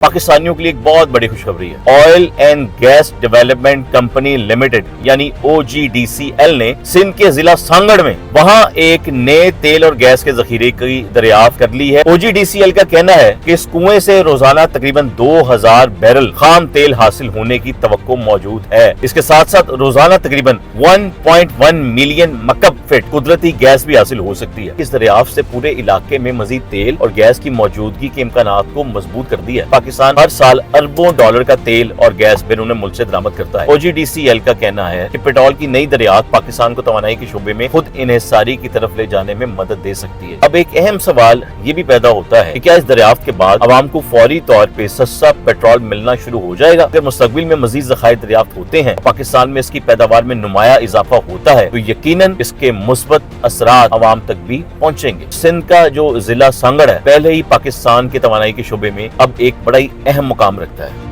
पाकिस्तानियों के लिए एक बहुत बड़ी खुशखबरी है। Oil and gas development company limited यानी OGDCL ने सिंध के जिला सांगड़ में वहां एक नए तेल और गैस के जखीरे की दरियाफ्त कर ली है। OGDCL का कहना है कि इस कुएं से रोजाना तकरीबन 2000 बैरल खाम तेल हासिल होने की तवक्को मौजूद है। इसके साथ साथ रोजाना तकरीबन 1.1 मिलियन मकब फीट कुदरती गैस भी हासिल हो सकती है। इस दरियाफ्त से पूरे इलाके में मजीद तेल और गैस की मौजूदगी के इम्कानात को मजबूत कर दिया है। पाकिस्तान हर साल अरबों डॉलर का तेल और गैस बैरून मुल्क से दरामद करता है। OGDCL का कहना है कि पेट्रोल की नई दरियाफ्त पाकिस्तान को तवानाई के शोबे में खुद इन्हिसारी की तरफ ले जाने में मदद दे सकती है। अब एक अहम सवाल ये भी पैदा होता है कि क्या इस दरियाफ्त के बाद आवाम को फौरी तौर पे सस्ता पेट्रोल मिलना शुरू हो जाएगा? अगर मुस्तकबिल में मजीद ज़खायर दरियाफ्त होते हैं, पाकिस्तान में इसकी पैदावार में नुमाया इजाफा होता है, तो यकीनन इसके मुस्बत असरात आवाम तक भी पहुँचेंगे। सिंध का जो जिला सांगड़ है पहले ही पाकिस्तान के तवानाई के शोबे में अब एक बड़ा ही अहम मुकाम रखता है।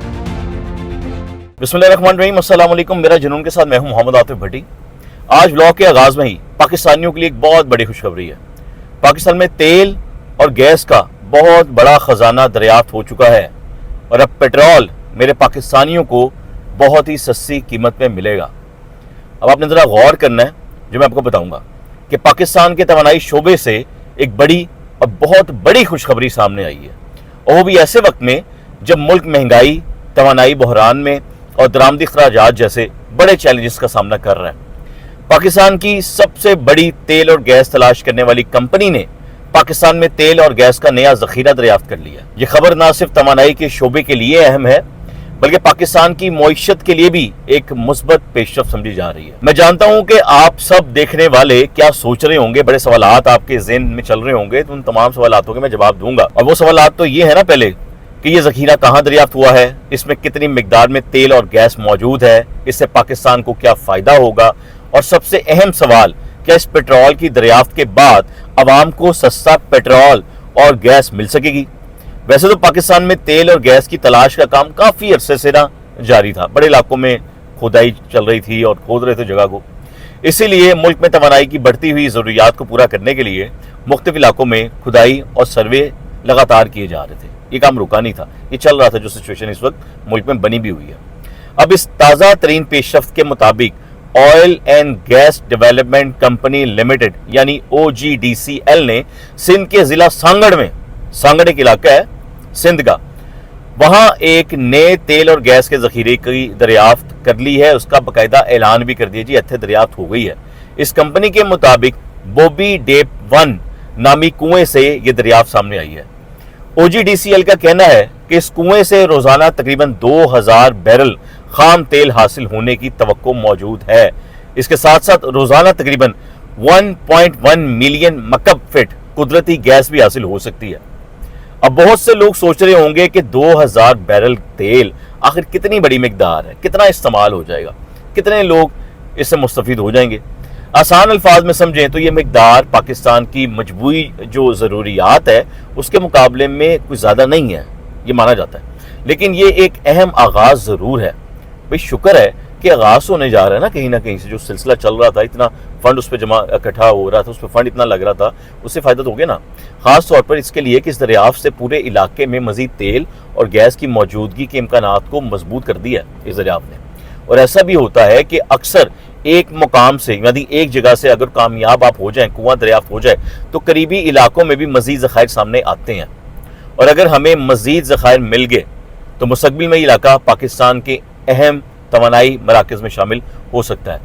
बिस्मिल्लाहिर्रहमानिर्रहीम, अस्सलाम वालेकुम। मेरा जुनून के साथ मैं हूं मोहम्मद आतिफ भट्टी। आज व्लॉग के आगाज में ही पाकिस्तानियों के लिए एक बहुत बड़ी खुशखबरी है। पाकिस्तान में तेल और गैस का बहुत बड़ा खजाना दरियाफ्त हो चुका है और अब पेट्रोल मेरे पाकिस्तानियों को बहुत ही सस्ती कीमत में मिलेगा। अब आपने जरा गौर करना है जो मैं आपको बताऊंगा कि पाकिस्तान के तवानाई शोबे से एक बड़ी और बहुत बड़ी खुशखबरी सामने आई है, और वो भी ऐसे वक्त में जब मुल्क महंगाई, तवानाई बहरान में और दरामदी अखराजात जैसे बड़े चैलेंजेस का सामना कर रहा है। पाकिस्तान की सबसे बड़ी तेल और गैस तलाश करने वाली कंपनी ने पाकिस्तान में तेल और गैस का नया जखीरा दरियाफ्त कर लिया। ये खबर न सिर्फ तवानाई के शोबे के लिए अहम है बल्कि पाकिस्तान की मईशत के लिए भी एक मुस्बत पेशरफ्त समझी जा रही है। मैं जानता हूं कि आप सब देखने वाले क्या सोच रहे होंगे, बड़े सवालात आपके ज़हन में चल रहे होंगे, तो उन तमाम सवालातों के मैं जवाब दूंगा। और वो सवालात तो ये है ना पहले कि ये जखीरा कहाँ दरियाफ्त हुआ है, इसमें कितनी मिकदार में तेल और गैस मौजूद है, इससे पाकिस्तान को क्या फ़ायदा होगा, और सबसे अहम सवाल क्या इस पेट्रोल की दरियाफ्त के बाद आवाम को सस्ता पेट्रोल और गैस मिल सकेगी? वैसे तो पाकिस्तान में तेल और गैस की तलाश का काम काफ़ी अरसे से ना जारी था। बड़े इलाकों में खुदाई चल रही थी और खोद रहे थे जगह को। इसीलिए मुल्क में तवानाई की बढ़ती हुई ज़रूरियात को पूरा करने के लिए मुख्तलिफ इलाकों में खुदाई और सर्वे लगातार किए जा रहे थे। ये काम रुका नहीं था, ये चल रहा था। जो सिचुएशन इस वक्त मुल्क में बनी भी हुई है। अब इस ताज़ा तरीन पेशरफ्त के मुताबिक oil and gas development company limited यानी OGDCL ने सिंध के जिला सांगड़ में, सांगड़ एक इलाका है सिंध का, वहां एक नए तेल और गैस के जखीरे की दरियाफ्त कर ली है। उसका बाकायदा ऐलान भी कर दिया जी इत्थे दरियाफ्त हो गई है। इस कंपनी के मुताबिक बॉबी डेप 1 नामी कुएं से ये दरियाफ्त सामने आई है। OGDCL का कहना है कि इस कुएं से रोजाना तकरीबन 2000 बैरल खाम तेल हासिल होने की तवक्को मौजूद है। इसके साथ साथ रोजाना तकरीबन 1.1 मिलियन मकब फीट कुदरती गैस भी हासिल हो सकती है। अब बहुत से लोग सोच रहे होंगे कि 2000 बैरल तेल आखिर कितनी बड़ी मिकदार है, कितना इस्तेमाल हो जाएगा, कितने लोग इससे मुस्तफीद हो जाएंगे। आसान अल्फाज में समझें तो ये मिकदार पाकिस्तान की मजबूरी जो ज़रूरियात है उसके मुकाबले में कुछ ज़्यादा नहीं है, ये माना जाता है। लेकिन ये एक अहम आगाज़ ज़रूर है। भाई शुक्र है कि आगाज़ होने जा रहा है ना कहीं से। जो सिलसिला चल रहा था, इतना फंड उस पर जमा इकट्ठा हो रहा था, उस पर फंड इतना लग रहा था, उससे फ़ायदा तो हो गया ना। ख़ास तौर पर इसके लिए कि इस दरियाफ्त से पूरे इलाके में मज़ीद तेल और गैस की मौजूदगी के इम्कानात को मजबूत कर दिया इस दरियाफ्त ने। और ऐसा भी होता है कि अक्सर एक मुकाम से यानी एक जगह से अगर कामयाब आप हो जाएं, कुआं दरियाफ्त हो जाए, तो करीबी इलाकों में भी मज़ीद ज़खायर सामने आते हैं। और अगर हमें मज़ीद ज़खायर मिल गए तो मुस्तकबिल में इलाका पाकिस्तान के अहम तवानाई मराकज़ में शामिल हो सकता है।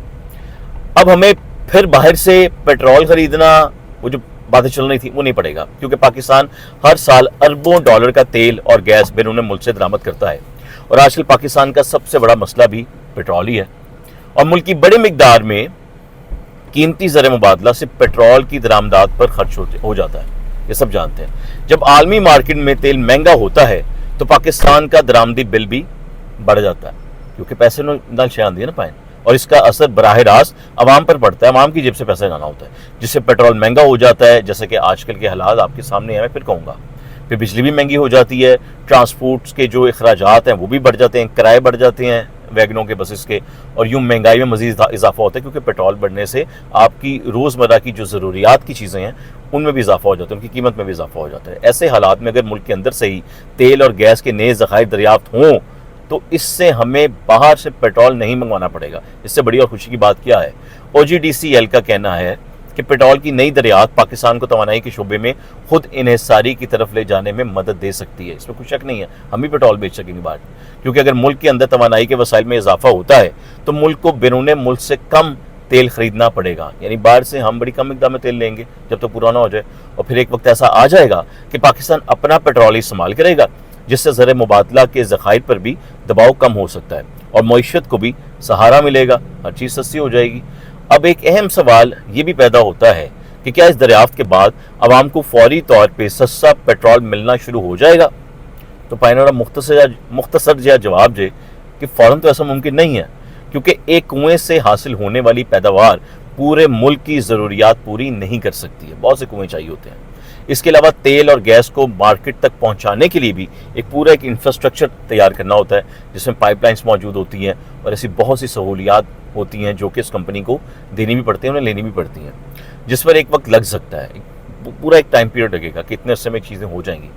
अब हमें फिर बाहर से पेट्रोल खरीदना, वो जो बातें चल रही थी, वो नहीं पड़ेगा, क्योंकि पाकिस्तान हर साल अरबों डॉलर का तेल और गैस बैरून मुल्क से दरामद करता है। और आजकल पाकिस्तान का सबसे बड़ा मसला भी पेट्रोल ही है। और मुल्क की बड़ी मिकदार में कीमती ज़र मुबादला सिर्फ पेट्रोल की दरामदात पर खर्च हो जाता है, ये सब जानते हैं। जब आलमी मार्केट में तेल महंगा होता है तो पाकिस्तान का दरामदी बिल भी बढ़ जाता है, क्योंकि पैसे ना शान दिए ना पाए, और इसका असर बराह रास्त आवाम पर पड़ता है। आवाम की जेब से पैसा जाना होता है, जिससे पेट्रोल महंगा हो जाता है। जैसे कि आजकल के हालात आपके सामने हैं, मैं फिर कहूँगा। फिर बिजली भी महंगी हो जाती है, ट्रांसपोर्ट्स के जो अखराजात हैं वो भी बढ़ जाते हैं, किराए बढ़ जाते हैं, वैगनों के, बसेस के, और यूँ महंगाई में मज़ीद इजाफा होता है क्योंकि पेट्रोल बढ़ने से आपकी रोज़मर्रा की जो ज़रूरियात की चीज़ें हैं उनमें भी इजाफा हो जाता है, उनकी कीमत में भी इजाफा हो जाता है। ऐसे हालात में अगर मुल्क के अंदर से ही तेल और गैस के नए ज़खायर दरियाफ्त हों तो इससे हमें बाहर से पेट्रोल नहीं मंगवाना पड़ेगा। इससे बड़ी और खुशी की बात क्या है? OGDCL का कहना है कि पेट्रोल की नई दरियाफ्त पाकिस्तान को तवानाई के शोबे में खुद इन्हिसारी की तरफ ले जाने में मदद दे सकती है। इसमें कोई शक नहीं है, हम भी पेट्रोल बेच सकेंगे बाहर, क्योंकि अगर मुल्क के अंदर तवानाई के वसाइल में इजाफा होता है तो मुल्क को बैरून मुल्क से कम तेल खरीदना पड़ेगा। यानी बाहर से हम बड़ी कम मिकदार में तेल लेंगे जब तक पुराना हो जाए, और फिर एक वक्त ऐसा आ जाएगा कि पाकिस्तान अपना पेट्रोल इस्तेमाल करेगा, जिससे ज़र मुबादला के ज़खायर पर भी दबाव कम हो सकता है और मईशत को भी सहारा मिलेगा, हर चीज़ सस्ती हो जाएगी। अब एक अहम सवाल ये भी पैदा होता है कि क्या इस दरियाफ्त के बाद आवाम को फौरी तौर पर सस्ता पेट्रोल मिलना शुरू हो जाएगा? तो पाइनोरा मुख्तसर जवाब जे कि फ़ौरन तो ऐसा मुमकिन नहीं है, क्योंकि एक कुएं से हासिल होने वाली पैदावार पूरे मुल्क की ज़रूरियात पूरी नहीं कर सकती है, बहुत से कुएं चाहिए होते हैं। इसके अलावा तेल और गैस को मार्केट तक पहुंचाने के लिए भी एक इंफ्रास्ट्रक्चर तैयार करना होता है, जिसमें पाइपलाइंस मौजूद होती हैं और ऐसी बहुत सी सहूलियात होती हैं जो कि इस कंपनी को देनी भी पड़ती हैं, उन्हें लेनी भी पड़ती हैं, जिस पर एक वक्त लग सकता है, पूरा एक टाइम पीरियड लगेगा कि इतने अरसे में चीज़ें हो जाएंगी।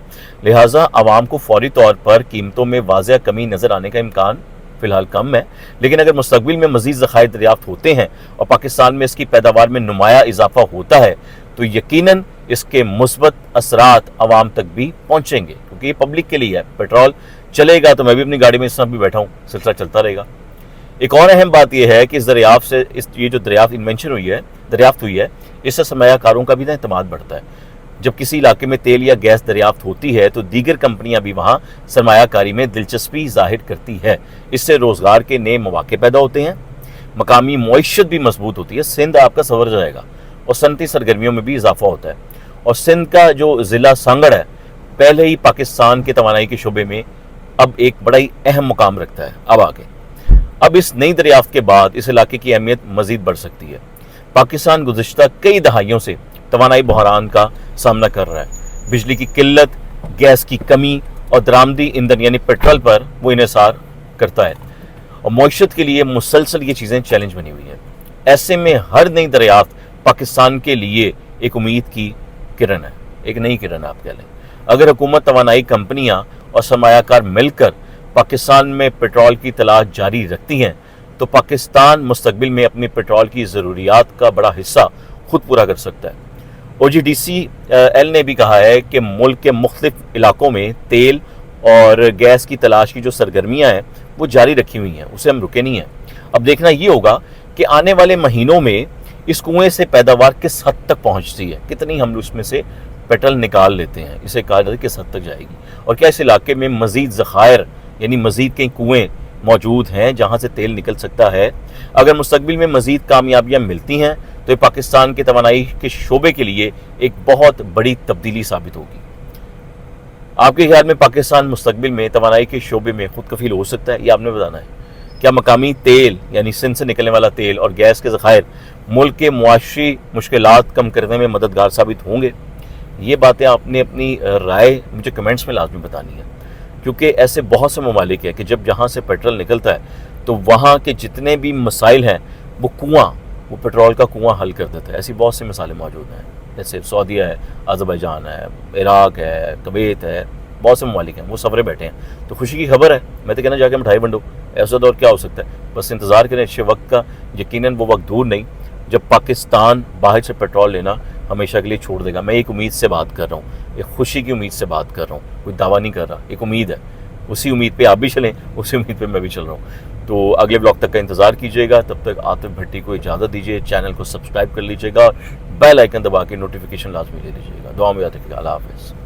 लिहाजा आवाम को फौरी तौर पर कीमतों में वाज़ह कमी नज़र आने का इम्कान फ़िलहाल कम है, लेकिन अगर मुस्तक़बिल में मज़ीद ज़खायर दरियाफ्त होते हैं और पाकिस्तान में इसकी पैदावार में नुमाया इजाफा होता है तो यकीनन इसके मुस्बत असरात आवाम तक भी पहुँचेंगे, क्योंकि ये पब्लिक के लिए है। पेट्रोल चलेगा तो मैं भी अपनी गाड़ी में इस समय भी बैठा हूँ, सिलसिला चलता रहेगा। एक और अहम बात यह है कि इस दरियाफ्त से ये जो दरियाफ्त हुई है इससे सरमायाकारों का भी ना एतमाद बढ़ता है। जब किसी इलाके में तेल या गैस दरियाफ्त होती है तो दीगर कंपनियां भी वहां सरमायाकारी में दिलचस्पी जाहिर करती है। इससे रोज़गार के नए मौके पैदा होते हैं, मकामी मईशत भी मजबूत होती है, सिंध आपका संवर जाएगा और सनती सरगर्मियों में भी इजाफा होता है। और सिंध का जो ज़िला सांगड़ है पहले ही पाकिस्तान के तवानाई के शोबे में अब एक बड़ा ही अहम मुकाम रखता है। अब इस नई दरियाफ्त के बाद इस इलाके की अहमियत मज़ीद बढ़ सकती है। पाकिस्तान गुज़िश्ता कई दहाइयों से तवानाई बहरान का सामना कर रहा है। बिजली की किल्लत, गैस की कमी और दरामदी ईंधन यानी पेट्रोल पर वो इन्हिसार करता है और मईशत के लिए मुसलसल ये चीज़ें चैलेंज बनी हुई हैं। ऐसे में हर नई दरियाफ्त पाकिस्तान के लिए एक उम्मीद की किरण है, एक नई किरण आप कह लें। अगर हुकूमत, तवानाई कंपनियां और सरमायाकार मिलकर पाकिस्तान में पेट्रोल की तलाश जारी रखती हैं तो पाकिस्तान मुस्तकबिल में अपनी पेट्रोल की ज़रूरियात का बड़ा हिस्सा खुद पूरा कर सकता है। OGDCL ने भी कहा है कि मुल्क के मुख्तलिफ इलाकों में तेल और गैस की तलाश की जो सरगर्मियाँ हैं वो जारी रखी हुई हैं, उसे हम रुके नहीं हैं। अब देखना ये होगा कि आने वाले महीनों में इस कुएं से पैदावार किस हद तक पहुँचती है, कितनी हम उसमें से पेट्रोल निकाल लेते हैं, इसे कहा जाता है किस हद तक जाएगी, और क्या इस इलाके में मज़ीद ज़खायर यानी मज़ीद कई कुएँ मौजूद हैं जहाँ से तेल निकल सकता है। अगर मुस्तकबिल में मज़ीद कामयाबियाँ मिलती हैं तो ये पाकिस्तान के तवानाई के शोबे के लिए एक बहुत बड़ी तब्दीली साबित होगी। आपके ख्याल में पाकिस्तान मुस्तकबिल में तवानाई के शोबे में खुद कफील हो सकता है? ये आपने बताना है। क्या मकामी तेल यानी सिंध से निकलने वाला तेल और गैस के ज़खायर मुल्क के मुआशी मुश्किलात कम करने में मददगार साबित होंगे? ये बातें आपने अपनी राय मुझे कमेंट्स में लाजमी बतानी है, क्योंकि ऐसे बहुत से ममालिक हैं कि जब जहाँ से पेट्रोल निकलता है तो वहाँ के जितने भी मसाइल हैं वो पेट्रोल का कुआं हल कर देता है। ऐसी बहुत सी मिसालें मौजूद हैं, जैसे सऊदीया है, अज़रबैजान है, इराक है, कुवैत है, बहुत से ममालिक हैं, वो सवरे बैठे हैं। तो खुशी की खबर है, मैं तो कहना जाके मिठाई बंटो, ऐसा दौर क्या हो सकता है। बस इंतज़ार करें अच्छे वक्त का, यकीनन वो वक्त दूर नहीं जब पाकिस्तान बाहर से पेट्रोल लेना हमेशा के लिए छोड़ देगा। मैं एक उम्मीद से बात कर रहा हूँ, एक खुशी की उम्मीद से बात कर रहा हूँ, कोई दावा नहीं कर रहा, एक उम्मीद है। उसी उम्मीद पे आप भी चलें, उसी उम्मीद पे मैं भी चल रहा हूँ। तो अगले ब्लॉग तक का इंतज़ार कीजिएगा। तब तक आतिफ भट्टी को इजाज़त दीजिए। चैनल को सब्सक्राइब कर लीजिएगा, बेल आइकन दबा के नोटिफिकेशन लाजमी ले लीजिएगा। दुआ में याद रखिएगा। अल्लाह हाफ़िज़।